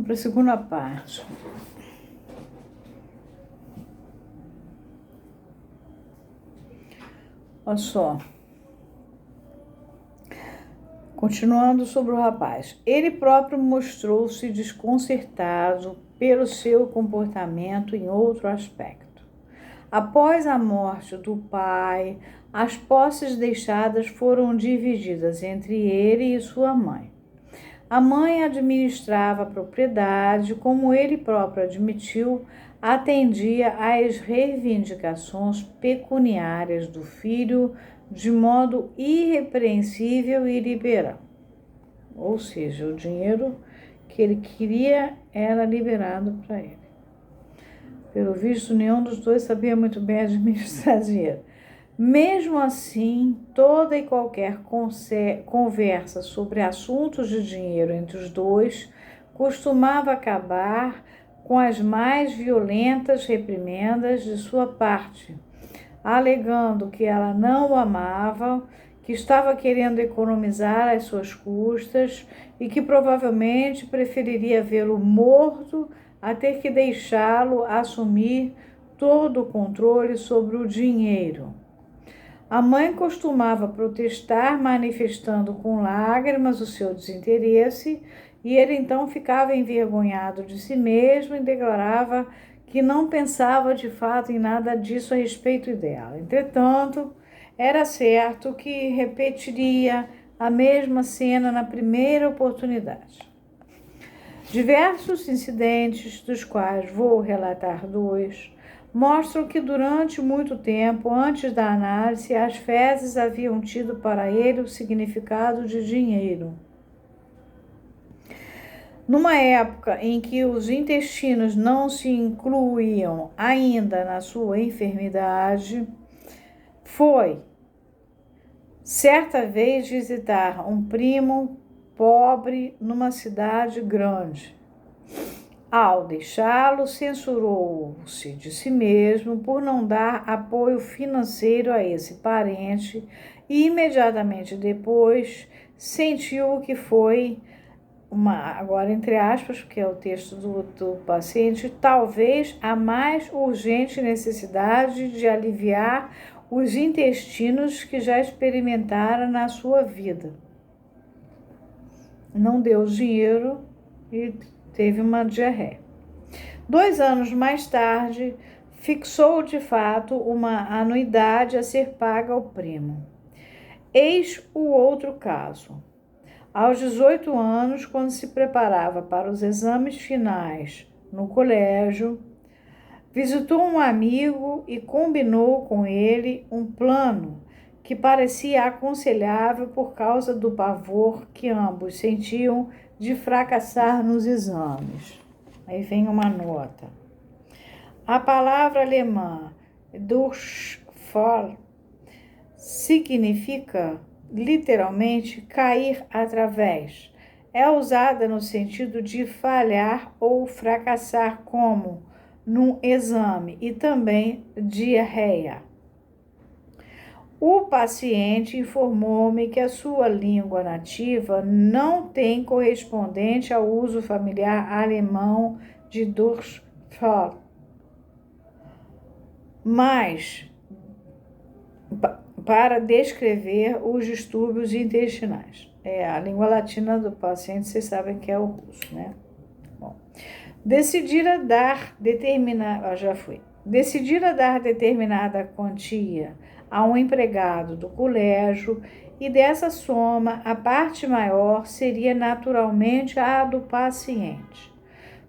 Para a segunda parte. Olha só. Continuando sobre o rapaz. Ele próprio mostrou-se desconcertado pelo seu comportamento em outro aspecto. Após a morte do pai, as posses deixadas foram divididas entre ele e sua mãe. A mãe administrava a propriedade, como ele próprio admitiu, atendia às reivindicações pecuniárias do filho de modo irrepreensível e liberal. Ou seja, o dinheiro que ele queria era liberado para ele. Pelo visto, nenhum dos dois sabia muito bem administrar dinheiro. Mesmo assim, toda e qualquer conversa sobre assuntos de dinheiro entre os dois costumava acabar com as mais violentas reprimendas de sua parte, alegando que ela não o amava, que estava querendo economizar às suas custas e que provavelmente preferiria vê-lo morto a ter que deixá-lo assumir todo o controle sobre o dinheiro. A mãe costumava protestar, manifestando com lágrimas o seu desinteresse, e ele então ficava envergonhado de si mesmo e declarava que não pensava de fato em nada disso a respeito dela. Entretanto, era certo que repetiria a mesma cena na primeira oportunidade. Diversos incidentes, dos quais vou relatar dois, mostram que durante muito tempo, antes da análise, as fezes haviam tido para ele o significado de dinheiro. Numa época em que os intestinos não se incluíam ainda na sua enfermidade, foi certa vez visitar um primo pobre numa cidade grande. Ao deixá-lo, censurou-se de si mesmo por não dar apoio financeiro a esse parente e imediatamente depois sentiu que foi agora entre aspas, porque é o texto do paciente, talvez a mais urgente necessidade de aliviar os intestinos que já experimentara na sua vida. Não deu dinheiro e teve uma diarreia. 2 anos mais tarde, fixou de fato uma anuidade a ser paga ao primo. Eis o outro caso. Aos 18 anos, quando se preparava para os exames finais no colégio, visitou um amigo e combinou com ele um plano que parecia aconselhável por causa do pavor que ambos sentiam de fracassar nos exames. Aí vem uma nota. A palavra alemã Durchfall significa literalmente cair através. É usada no sentido de falhar ou fracassar, como num exame, e também diarreia. O paciente informou-me que a sua língua nativa não tem correspondente ao uso familiar alemão de Durchfall, mas para descrever os distúrbios intestinais. A língua latina do paciente, vocês sabem que é o russo, né? Bom, decidira dar determinada quantia a um empregado do colégio e dessa soma a parte maior seria naturalmente a do paciente.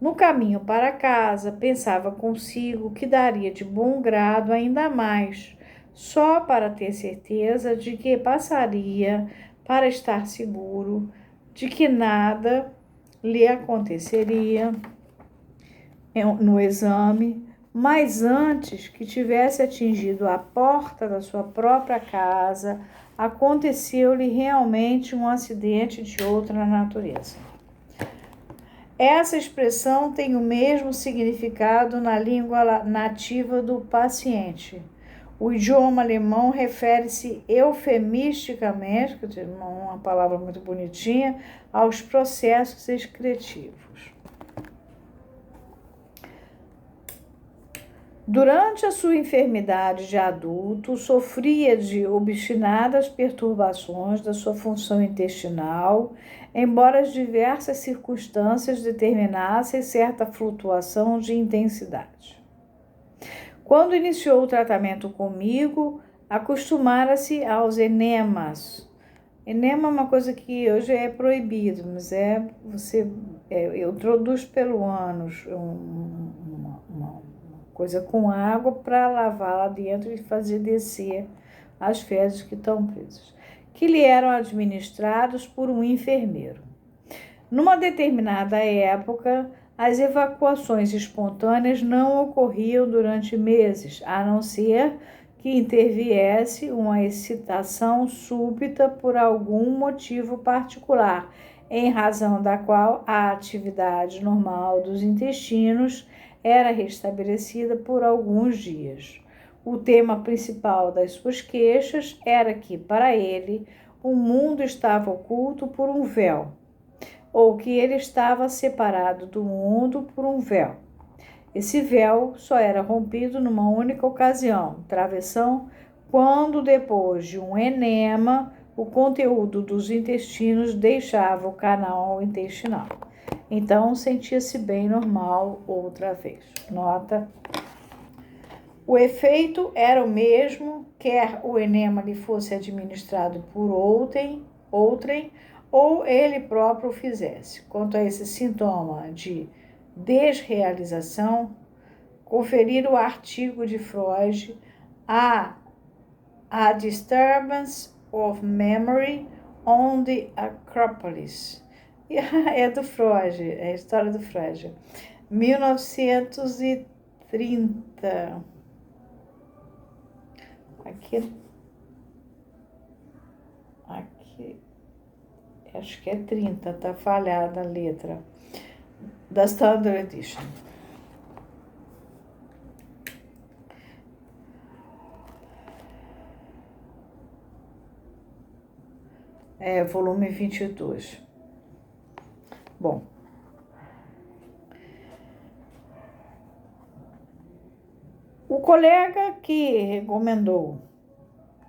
No caminho para casa, pensava consigo que daria de bom grado ainda mais, só para ter certeza de que passaria, para estar seguro de que nada lhe aconteceria no exame, mas antes que tivesse atingido a porta da sua própria casa, aconteceu-lhe realmente um acidente de outra natureza. Essa expressão tem o mesmo significado na língua nativa do paciente. O idioma alemão refere-se eufemisticamente, que é uma palavra muito bonitinha, aos processos excretivos. Durante a sua enfermidade de adulto, sofria de obstinadas perturbações da sua função intestinal, embora as diversas circunstâncias determinassem certa flutuação de intensidade. Quando iniciou o tratamento comigo, acostumara-se aos enemas. Enema é uma coisa que hoje é proibido, mas eu introduzo pelo ânus uma coisa com água para lavar lá dentro e fazer descer as fezes que estão presas, que lhe eram administrados por um enfermeiro. Numa determinada época, as evacuações espontâneas não ocorriam durante meses, a não ser que interviesse uma excitação súbita por algum motivo particular, em razão da qual a atividade normal dos intestinos era restabelecida por alguns dias. O tema principal das suas queixas era que, para ele, o mundo estava oculto por um véu, ou que ele estava separado do mundo por um véu. Esse véu só era rompido numa única ocasião, travessão, quando, depois de um enema, o conteúdo dos intestinos deixava o canal intestinal. Então, sentia-se bem normal outra vez. Nota. O efeito era o mesmo, quer o enema lhe fosse administrado por outrem, ou ele próprio o fizesse. Quanto a esse sintoma de desrealização, conferir o artigo de Freud, A Disturbance of Memory on the Acropolis. É do Freud, é a história do Freud. 1930. Aqui, acho que é 30, tá falhada a letra. Da Standard Edition. Volume 22. Bom. O colega que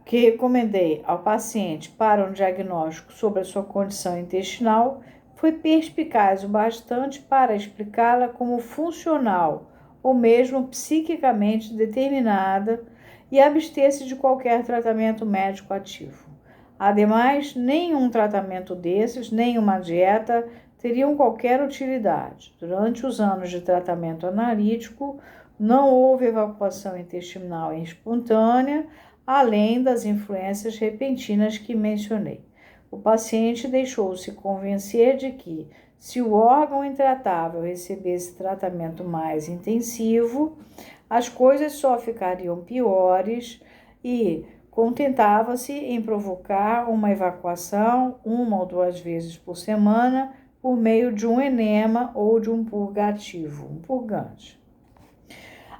recomendei ao paciente para um diagnóstico sobre a sua condição intestinal foi perspicaz o bastante para explicá-la como funcional ou mesmo psiquicamente determinada e abster-se de qualquer tratamento médico ativo. Ademais, nenhum tratamento desses, nenhuma dieta, teriam qualquer utilidade. Durante os anos de tratamento analítico, não houve evacuação intestinal espontânea, além das influências repentinas que mencionei. O paciente deixou-se convencer de que, se o órgão intratável recebesse tratamento mais intensivo, as coisas só ficariam piores e contentava-se em provocar uma evacuação 1 ou 2 vezes por semana por meio de um enema ou de um purgativo, um purgante.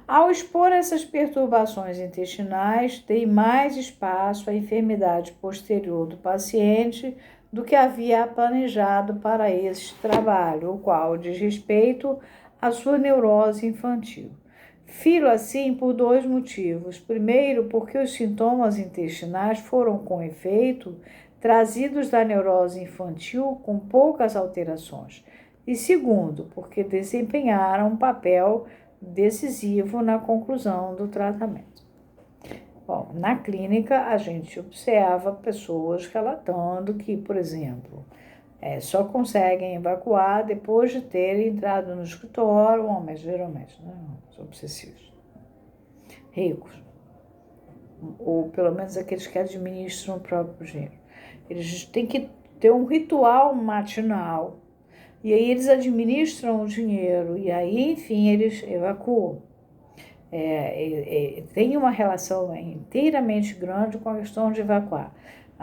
Ao expor essas perturbações intestinais, dei mais espaço à enfermidade posterior do paciente do que havia planejado para este trabalho, o qual diz respeito à sua neurose infantil. Filo assim por 2 motivos. Primeiro, porque os sintomas intestinais foram, com efeito, trazidos da neurose infantil com poucas alterações. E segundo, porque desempenharam um papel decisivo na conclusão do tratamento. Bom, na clínica, a gente observa pessoas relatando que, por exemplo, só conseguem evacuar depois de terem entrado no escritório, homens, geralmente, né? Obsessivos, ricos, ou pelo menos aqueles que administram o próprio dinheiro. Eles têm que ter um ritual matinal, e aí eles administram o dinheiro, e aí, enfim, eles evacuam. Tem uma relação inteiramente grande com a questão de evacuar.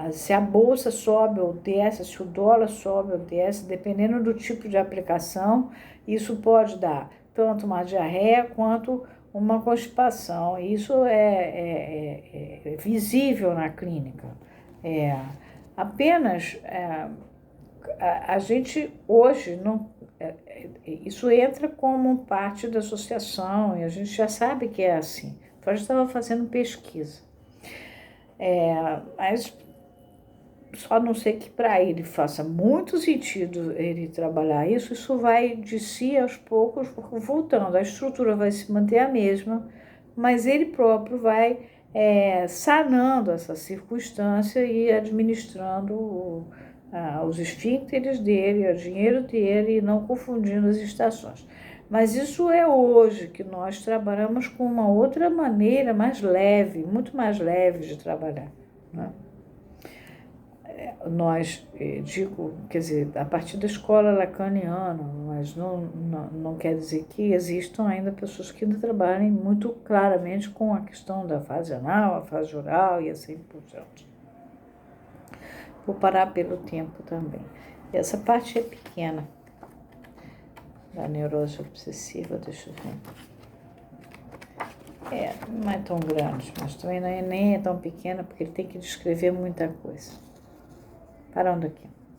Se a bolsa sobe ou desce, se o dólar sobe ou desce, dependendo do tipo de aplicação, isso pode dar tanto uma diarreia quanto uma constipação. Isso é visível na clínica. Apenas a gente hoje não Isso entra como parte da associação e a gente já sabe que é assim. Freud estava fazendo pesquisa. Mas só não sei que para ele faça muito sentido ele trabalhar isso vai de si aos poucos voltando. A estrutura vai se manter a mesma, mas ele próprio vai sanando essa circunstância e administrando os esfíncteres dele, o dinheiro dele, e não confundindo as estações. Mas isso é hoje que nós trabalhamos com uma outra maneira mais leve, muito mais leve de trabalhar, né? Nós, digo, quer dizer, a partir da escola lacaniana, mas não quer dizer que existam ainda pessoas que ainda trabalhem muito claramente com a questão da fase anal, a fase oral e assim por diante. Vou parar pelo tempo também. Essa parte é pequena da neurose obsessiva, deixa eu ver. Não é tão grande, mas também nem é tão pequena, porque ele tem que descrever muita coisa. Parando aqui.